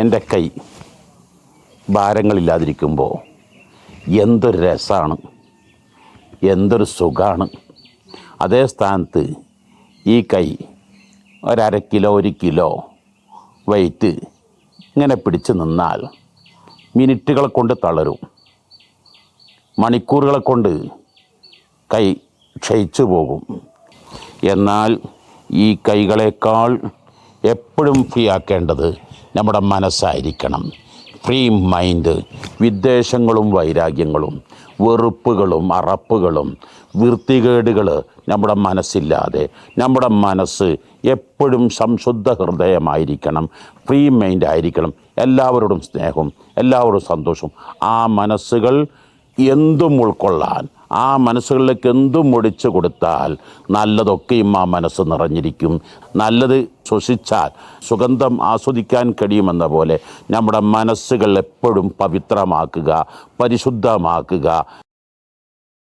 എൻ്റെ കൈ ഭാരങ്ങളില്ലാതിരിക്കുമ്പോൾ എന്തൊരു രസമാണ്, എന്തൊരു സുഖമാണ്. അതേ സ്ഥാനത്ത് ഈ കൈ ഒരര കിലോ 1 കിലോ വെയിറ്റ് ഇങ്ങനെ പിടിച്ച് നിന്നാൽ മിനിറ്റുകളെ കൊണ്ട് തളരും, മണിക്കൂറുകളെ കൊണ്ട് കൈ ക്ഷയിച്ചു പോകും. എന്നാൽ ഈ കൈകളേക്കാൾ എപ്പോഴും ഫ്രീ ആക്കേണ്ടത് നമ്മുടെ മനസ്സായിരിക്കണം. Free mind. വിദ്വേഷങ്ങളും വൈരാഗ്യങ്ങളും വെറുപ്പുകളും അറപ്പുകളും വൃത്തികേടുകൾ നമ്മുടെ മനസ്സില്ലാതെ നമ്മുടെ മനസ്സ് എപ്പോഴും സംശുദ്ധ ഹൃദയമായിരിക്കണം, ഫ്രീ മൈൻഡ് ആയിരിക്കണം. എല്ലാവരോടും സ്നേഹവും എല്ലാവരോടും സന്തോഷവും. ആ മനസ്സുകൾ എന്തും ഉൾക്കൊള്ളാൻ, ആ മനസ്സുകളിലേക്ക് എന്തും ഒടിച്ചു കൊടുത്താൽ നല്ലതൊക്കെയും ആ മനസ്സ് നിറഞ്ഞിരിക്കും. നല്ലത് ശ്വസിച്ചാൽ സുഗന്ധം ആസ്വദിക്കാൻ കഴിയുമെന്ന പോലെ നമ്മുടെ മനസ്സുകൾ എപ്പോഴും പവിത്രമാക്കുക, പരിശുദ്ധമാക്കുക.